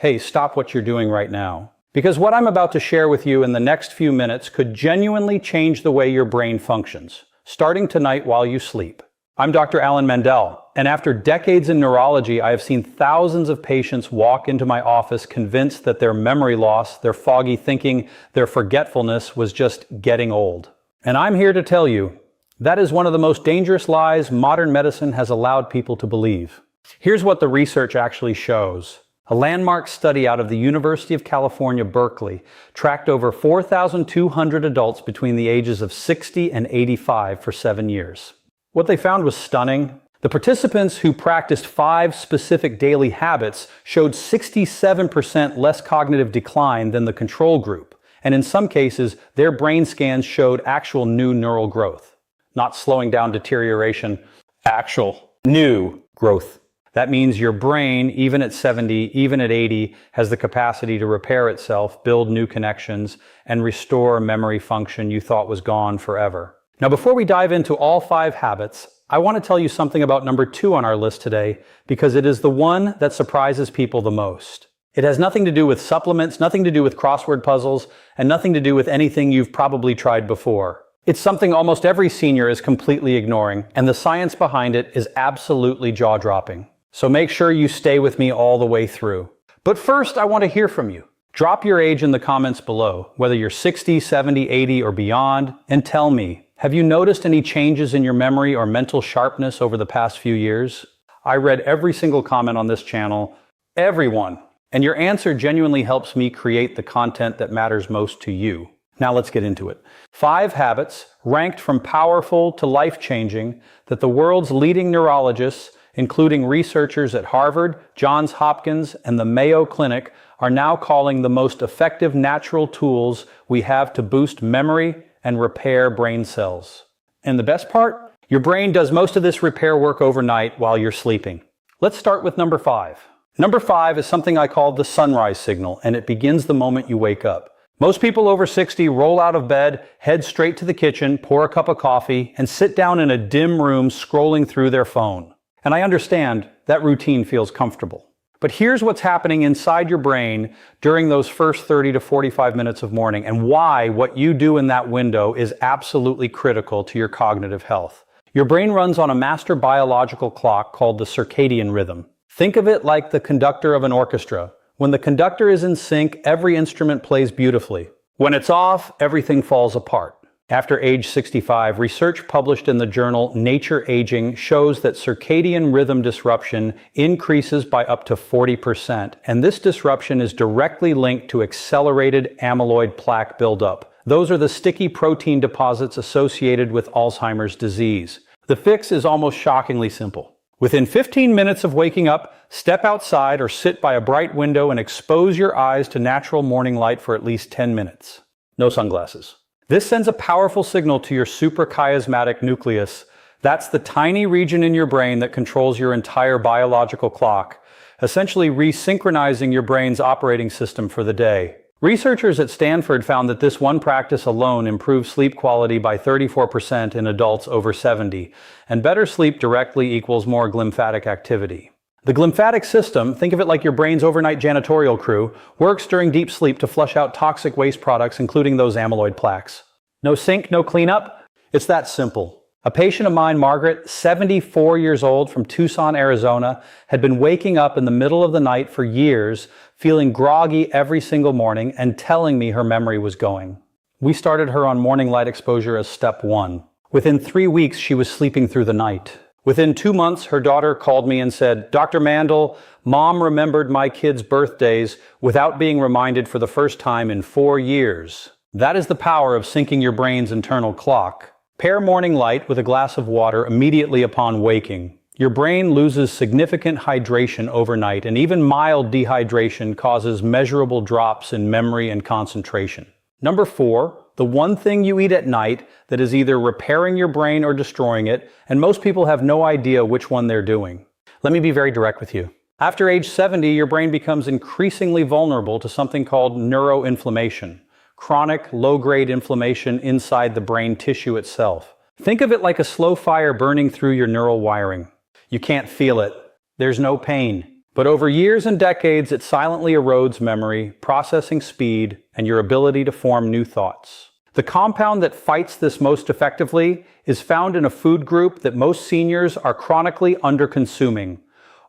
hey, stop what you're doing right now. Because what I'm about to share with you in the next few minutes could genuinely change the way your brain functions, starting tonight while you sleep. I'm Dr. Alan Mandel, and after decades in neurology, I have seen thousands of patients walk into my office convinced that their memory loss, their foggy thinking, their forgetfulness was just getting old. And I'm here to tell you, that is one of the most dangerous lies modern medicine has allowed people to believe. Here's what the research actually shows. A landmark study out of the University of California, Berkeley, tracked over 4,200 adults between the ages of 60 and 85 for 7 years. What they found was stunning. The participants who practiced 5 specific daily habits showed 67% less cognitive decline than the control group, and in some cases, their brain scans showed actual new neural growth. Not slowing down deterioration, actual new growth. That means your brain, even at 70, even at 80, has the capacity to repair itself, build new connections, and restore memory function you thought was gone forever. Now, before we dive into all 5 habits, I want to tell you something about number 2 on our list today, because it is the one that surprises people the most. It has nothing to do with supplements, nothing to do with crossword puzzles, and nothing to do with anything you've probably tried before. It's something almost every senior is completely ignoring, and the science behind it is absolutely jaw-dropping. So make sure you stay with me all the way through. But first, I want to hear from you. Drop your age in the comments below, whether you're 60, 70, 80, or beyond, and tell me, have you noticed any changes in your memory or mental sharpness over the past few years? I read every single comment on this channel, everyone, and your answer genuinely helps me create the content that matters most to you. Now let's get into it. 5 habits, ranked from powerful to life-changing, that the world's leading neurologists, including researchers at Harvard, Johns Hopkins, and the Mayo Clinic, are now calling the most effective natural tools we have to boost memory and repair brain cells. And the best part? Your brain does most of this repair work overnight while you're sleeping. Let's start with number 5. Number 5 is something I call the sunrise signal, and it begins the moment you wake up. Most people over 60 roll out of bed, head straight to the kitchen, pour a cup of coffee, and sit down in a dim room scrolling through their phone. And I understand that routine feels comfortable. But here's what's happening inside your brain during those first 30 to 45 minutes of morning, and why what you do in that window is absolutely critical to your cognitive health. Your brain runs on a master biological clock called the circadian rhythm. Think of it like the conductor of an orchestra. When the conductor is in sync, every instrument plays beautifully. When it's off, everything falls apart. After age 65, research published in the journal Nature Aging shows that circadian rhythm disruption increases by up to 40%, and this disruption is directly linked to accelerated amyloid plaque buildup. Those are the sticky protein deposits associated with Alzheimer's disease. The fix is almost shockingly simple. Within 15 minutes of waking up, step outside or sit by a bright window and expose your eyes to natural morning light for at least 10 minutes. No sunglasses. This sends a powerful signal to your suprachiasmatic nucleus. That's the tiny region in your brain that controls your entire biological clock, essentially re-synchronizing your brain's operating system for the day. Researchers at Stanford found that this one practice alone improves sleep quality by 34% in adults over 70, and better sleep directly equals more glymphatic activity. The glymphatic system, think of it like your brain's overnight janitorial crew, works during deep sleep to flush out toxic waste products, including those amyloid plaques. No sink, no cleanup? It's that simple. A patient of mine, Margaret, 74 years old from Tucson, Arizona, had been waking up in the middle of the night for years, feeling groggy every single morning and telling me her memory was going. We started her on morning light exposure as step 1. Within 3 weeks, she was sleeping through the night. Within 2 months, her daughter called me and said, "Dr. Mandel, Mom remembered my kids' birthdays without being reminded for the first time in 4 years." That is the power of syncing your brain's internal clock. Pair morning light with a glass of water immediately upon waking. Your brain loses significant hydration overnight, and even mild dehydration causes measurable drops in memory and concentration. Number 4, the one thing you eat at night that is either repairing your brain or destroying it, and most people have no idea which one they're doing. Let me be very direct with you. After age 70, your brain becomes increasingly vulnerable to something called neuroinflammation. Chronic, low-grade inflammation inside the brain tissue itself. Think of it like a slow fire burning through your neural wiring. You can't feel it. There's no pain. But over years and decades, it silently erodes memory, processing speed, and your ability to form new thoughts. The compound that fights this most effectively is found in a food group that most seniors are chronically under-consuming: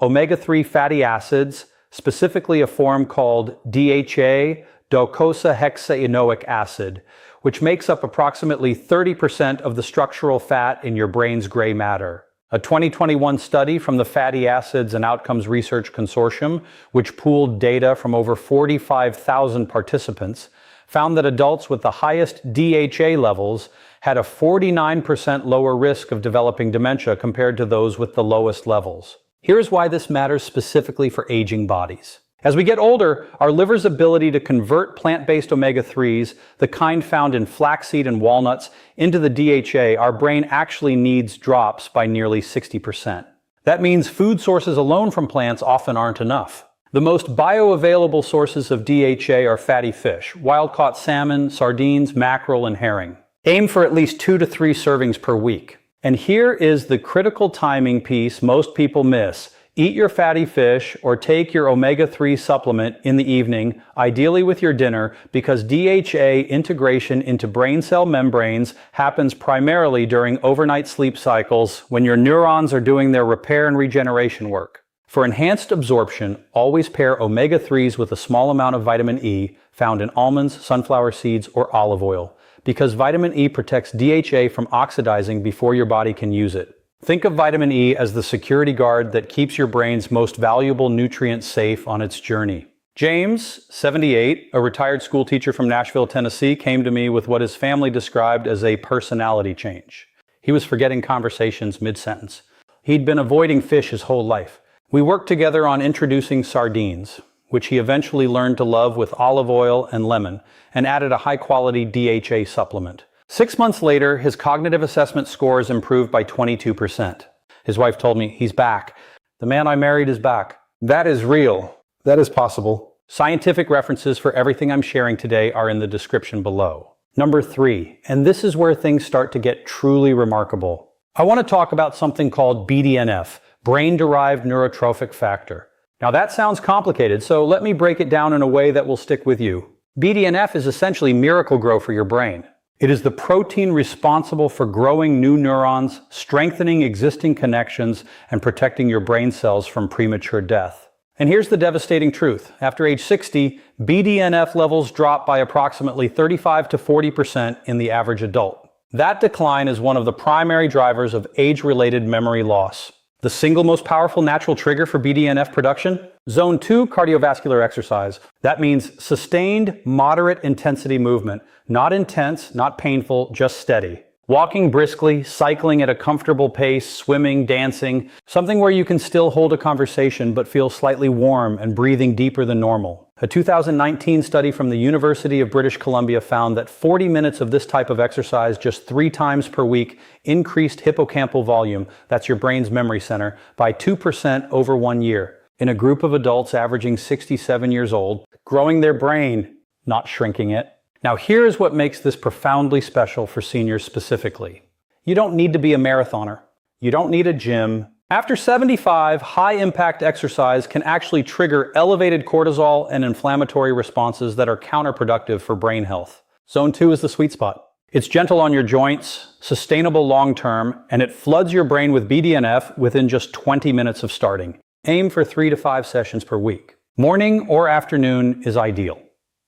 omega-3 fatty acids, specifically a form called DHA, docosahexaenoic acid, which makes up approximately 30% of the structural fat in your brain's gray matter. A 2021 study from the Fatty Acids and Outcomes Research Consortium, which pooled data from over 45,000 participants, found that adults with the highest DHA levels had a 49% lower risk of developing dementia compared to those with the lowest levels. Here's why this matters specifically for aging bodies. As we get older, our liver's ability to convert plant-based omega-3s, the kind found in flaxseed and walnuts, into the DHA our brain actually needs drops by nearly 60%. That means food sources alone from plants often aren't enough. The most bioavailable sources of DHA are fatty fish, wild-caught salmon, sardines, mackerel, and herring. Aim for at least 2 to 3 servings per week. And here is the critical timing piece most people miss. Eat your fatty fish or take your omega-3 supplement in the evening, ideally with your dinner, because DHA integration into brain cell membranes happens primarily during overnight sleep cycles when your neurons are doing their repair and regeneration work. For enhanced absorption, always pair omega-3s with a small amount of vitamin E found in almonds, sunflower seeds, or olive oil, because vitamin E protects DHA from oxidizing before your body can use it. Think of vitamin E as the security guard that keeps your brain's most valuable nutrient safe on its journey. James, 78, a retired school teacher from Nashville, Tennessee, came to me with what his family described as a personality change. He was forgetting conversations mid-sentence. He'd been avoiding fish his whole life. We worked together on introducing sardines, which he eventually learned to love with olive oil and lemon, and added a high-quality DHA supplement. 6 months later, his cognitive assessment scores improved by 22%. His wife told me, "He's back. The man I married is back." That is real. That is possible. Scientific references for everything I'm sharing today are in the description below. Number 3, and this is where things start to get truly remarkable. I want to talk about something called BDNF, brain-derived neurotrophic factor. Now that sounds complicated, so let me break it down in a way that will stick with you. BDNF is essentially Miracle-Gro for your brain. It is the protein responsible for growing new neurons, strengthening existing connections, and protecting your brain cells from premature death. And here's the devastating truth. After age 60, BDNF levels drop by approximately 35 to 40% in the average adult. That decline is one of the primary drivers of age-related memory loss. The single most powerful natural trigger for BDNF production? Zone 2 cardiovascular exercise. That means sustained, moderate intensity movement. Not intense, not painful, just steady. Walking briskly, cycling at a comfortable pace, swimming, dancing. Something where you can still hold a conversation but feel slightly warm and breathing deeper than normal. A 2019 study from the University of British Columbia found that 40 minutes of this type of exercise just 3 times per week increased hippocampal volume, that's your brain's memory center, by 2% over 1 year. In a group of adults averaging 67 years old, growing their brain, not shrinking it. Now here's what makes this profoundly special for seniors specifically. You don't need to be a marathoner. You don't need a gym. After 75, high-impact exercise can actually trigger elevated cortisol and inflammatory responses that are counterproductive for brain health. Zone 2 is the sweet spot. It's gentle on your joints, sustainable long-term, and it floods your brain with BDNF within just 20 minutes of starting. Aim for 3 to 5 sessions per week. Morning or afternoon is ideal.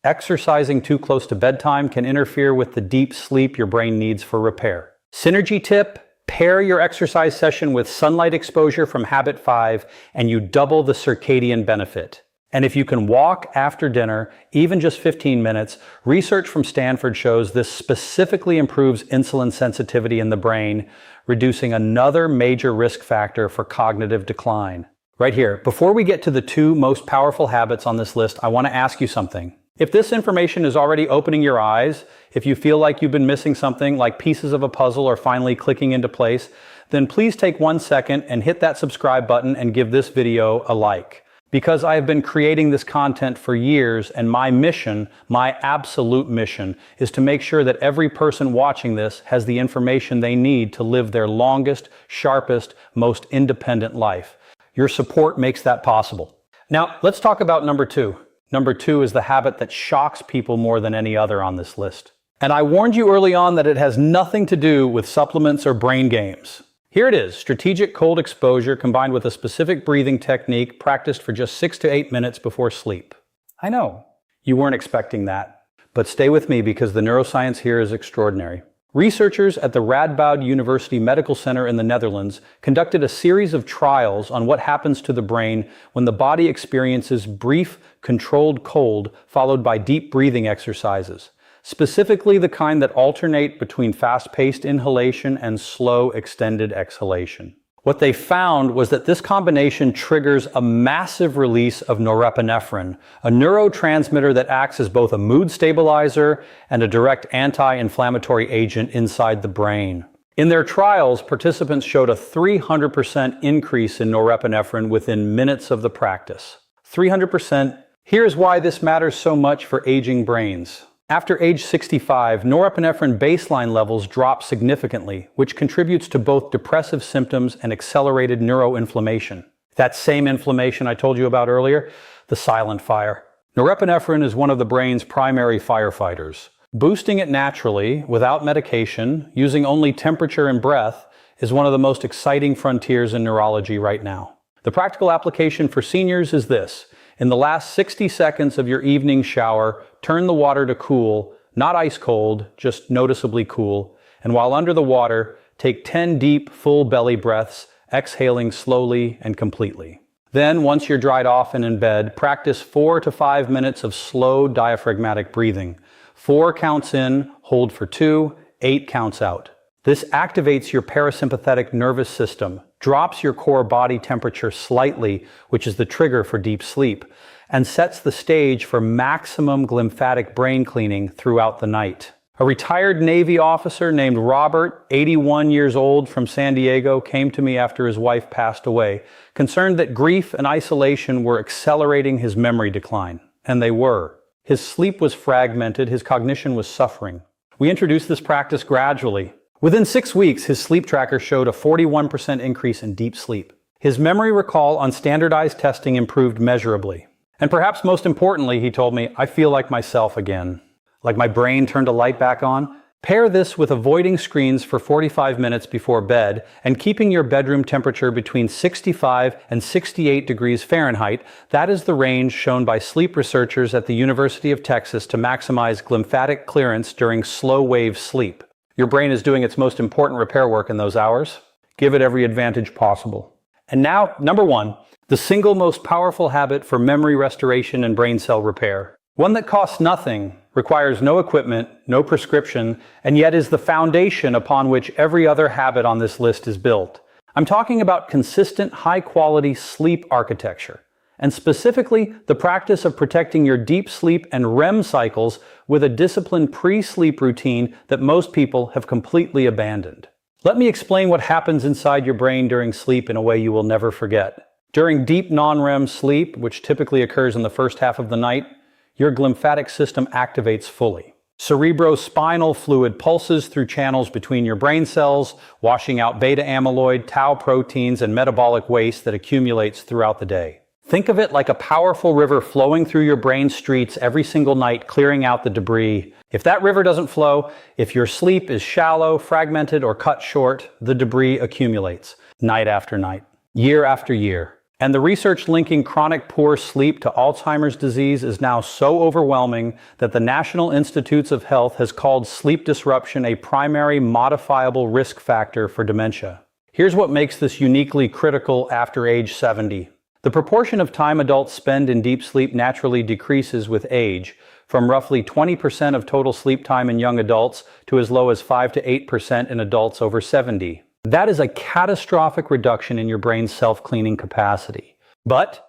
Exercising too close to bedtime can interfere with the deep sleep your brain needs for repair. Synergy tip: pair your exercise session with sunlight exposure from habit 5 and you double the circadian benefit. And if you can walk after dinner, even just 15 minutes, research from Stanford shows this specifically improves insulin sensitivity in the brain, reducing another major risk factor for cognitive decline. Right here, before we get to the 2 most powerful habits on this list, I want to ask you something. If this information is already opening your eyes, if you feel like you've been missing something, like pieces of a puzzle are finally clicking into place, then please take 1 second and hit that subscribe button and give this video a like. Because I have been creating this content for years, and my mission, my absolute mission, is to make sure that every person watching this has the information they need to live their longest, sharpest, most independent life. Your support makes that possible. Now, let's talk about number two. Number two is the habit that shocks people more than any other on this list. And I warned you early on that it has nothing to do with supplements or brain games. Here it is, strategic cold exposure combined with a specific breathing technique practiced for just 6 to 8 minutes before sleep. I know, you weren't expecting that. But stay with me because the neuroscience here is extraordinary. Researchers at the Radboud University Medical Center in the Netherlands conducted a series of trials on what happens to the brain when the body experiences brief, controlled cold followed by deep breathing exercises, specifically the kind that alternate between fast-paced inhalation and slow, extended exhalation. What they found was that this combination triggers a massive release of norepinephrine, a neurotransmitter that acts as both a mood stabilizer and a direct anti-inflammatory agent inside the brain. In their trials, participants showed a 300% increase in norepinephrine within minutes of the practice. 300%. Here's why this matters so much for aging brains. After age 65, norepinephrine baseline levels drop significantly, which contributes to both depressive symptoms and accelerated neuroinflammation. That same inflammation I told you about earlier, the silent fire. Norepinephrine is one of the brain's primary firefighters. Boosting it naturally, without medication, using only temperature and breath, is one of the most exciting frontiers in neurology right now. The practical application for seniors is this. In the last 60 seconds of your evening shower, turn the water to cool, not ice cold, just noticeably cool, and while under the water, take 10 deep, full belly breaths, exhaling slowly and completely. Then, once you're dried off and in bed, practice 4 to 5 minutes of slow diaphragmatic breathing. 4 counts in, hold for 2, 8 counts out. This activates your parasympathetic nervous system, drops your core body temperature slightly, which is the trigger for deep sleep, and sets the stage for maximum glymphatic brain cleaning throughout the night. A retired Navy officer named Robert, 81 years old, from San Diego, came to me after his wife passed away, concerned that grief and isolation were accelerating his memory decline. And they were. His sleep was fragmented, his cognition was suffering. We introduced this practice gradually. Within 6 weeks, his sleep tracker showed a 41% increase in deep sleep. His memory recall on standardized testing improved measurably. And perhaps most importantly, he told me, I feel like myself again. Like my brain turned a light back on. Pair this with avoiding screens for 45 minutes before bed and keeping your bedroom temperature between 65 and 68 degrees Fahrenheit. That is the range shown by sleep researchers at the University of Texas to maximize glymphatic clearance during slow-wave sleep. Your brain is doing its most important repair work in those hours. Give it every advantage possible. And now, number 1, the single most powerful habit for memory restoration and brain cell repair. One that costs nothing, requires no equipment, no prescription, and yet is the foundation upon which every other habit on this list is built. I'm talking about consistent, high-quality sleep architecture, and specifically the practice of protecting your deep sleep and REM cycles with a disciplined pre-sleep routine that most people have completely abandoned. Let me explain what happens inside your brain during sleep in a way you will never forget. During deep non-REM sleep, which typically occurs in the first half of the night, your glymphatic system activates fully. Cerebrospinal fluid pulses through channels between your brain cells, washing out beta amyloid, tau proteins, and metabolic waste that accumulates throughout the day. Think of it like a powerful river flowing through your brain streets every single night, clearing out the debris. If that river doesn't flow, if your sleep is shallow, fragmented, or cut short, the debris accumulates, night after night, year after year. And the research linking chronic poor sleep to Alzheimer's disease is now so overwhelming that the National Institutes of Health has called sleep disruption a primary modifiable risk factor for dementia. Here's what makes this uniquely critical after age 70. The proportion of time adults spend in deep sleep naturally decreases with age, from roughly 20% of total sleep time in young adults to as low as 5 to 8% in adults over 70. That is a catastrophic reduction in your brain's self-cleaning capacity. But,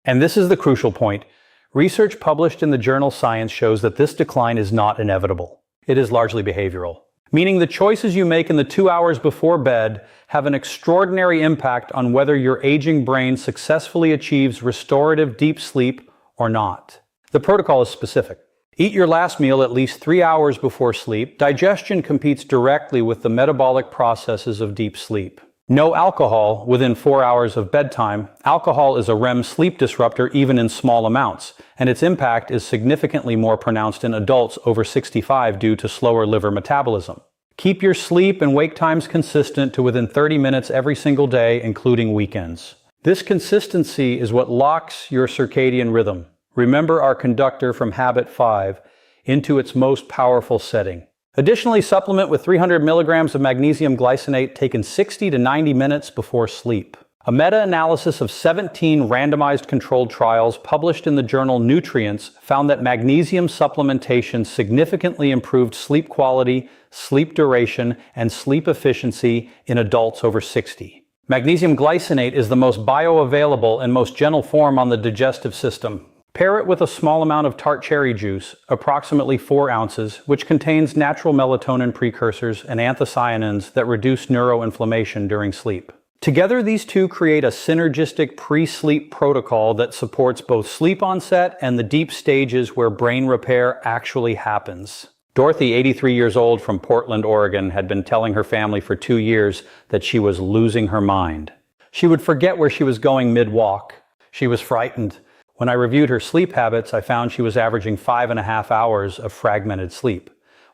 and this is the crucial point, research published in the journal Science shows that this decline is not inevitable. It is largely behavioral, meaning the choices you make in the 2 hours before bed have an extraordinary impact on whether your aging brain successfully achieves restorative deep sleep or not. The protocol is specific. Eat your last meal at least 3 hours before sleep. Digestion competes directly with the metabolic processes of deep sleep. No alcohol within 4 hours of bedtime. Alcohol is a REM sleep disruptor even in small amounts, and its impact is significantly more pronounced in adults over 65 due to slower liver metabolism. Keep your sleep and wake times consistent to within 30 minutes every single day, including weekends. This consistency is what locks your circadian rhythm. Remember our conductor from Habit 5 into its most powerful setting. Additionally, supplement with 300 milligrams of magnesium glycinate taken 60 to 90 minutes before sleep. A meta-analysis of 17 randomized controlled trials published in the journal Nutrients found that magnesium supplementation significantly improved sleep quality, sleep duration, and sleep efficiency in adults over 60. Magnesium glycinate is the most bioavailable and most gentle form on the digestive system. Pair it with a small amount of tart cherry juice, approximately 4 ounces, which contains natural melatonin precursors and anthocyanins that reduce neuroinflammation during sleep. Together, these two create a synergistic pre-sleep protocol that supports both sleep onset and the deep stages where brain repair actually happens. Dorothy, 83 years old from Portland, Oregon, had been telling her family for 2 years that she was losing her mind. She would forget where she was going mid-walk. She was frightened. When I reviewed her sleep habits, I found she was averaging 5.5 hours of fragmented sleep,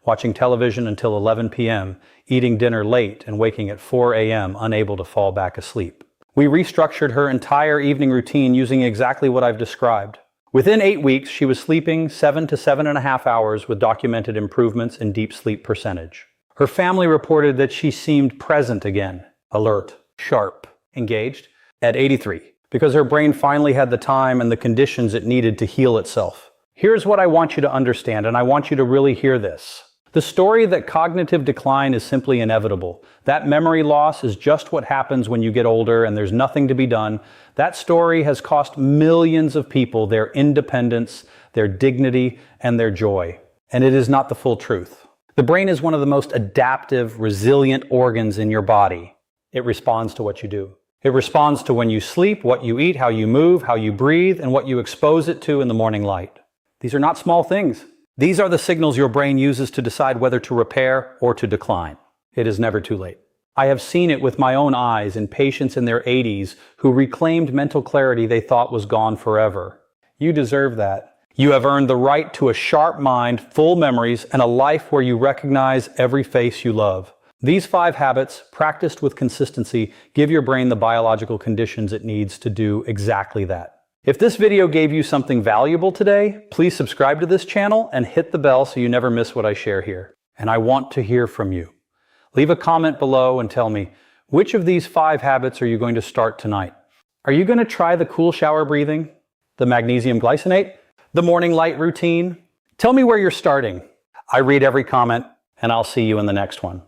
watching television until 11 p.m., eating dinner late, and waking at 4 a.m., unable to fall back asleep. We restructured her entire evening routine using exactly what I've described. Within 8 weeks, she was sleeping 7 to 7.5 hours with documented improvements in deep sleep percentage. Her family reported that she seemed present again, alert, sharp, engaged, at 83. Because her brain finally had the time and the conditions it needed to heal itself. Here's what I want you to understand, and I want you to really hear this. The story that cognitive decline is simply inevitable. That memory loss is just what happens when you get older and there's nothing to be done. That story has cost millions of people their independence, their dignity, and their joy. And it is not the full truth. The brain is one of the most adaptive, resilient organs in your body. It responds to what you do. It responds to when you sleep, what you eat, how you move, how you breathe, and what you expose it to in the morning light. These are not small things. These are the signals your brain uses to decide whether to repair or to decline. It is never too late. I have seen it with my own eyes in patients in their 80s who reclaimed mental clarity they thought was gone forever. You deserve that. You have earned the right to a sharp mind, full memories, and a life where you recognize every face you love. These 5 habits, practiced with consistency, give your brain the biological conditions it needs to do exactly that. If this video gave you something valuable today, please subscribe to this channel and hit the bell so you never miss what I share here. And I want to hear from you. Leave a comment below and tell me, which of these 5 habits are you going to start tonight? Are you going to try the cool shower breathing, the magnesium glycinate, the morning light routine? Tell me where you're starting. I read every comment, and I'll see you in the next one.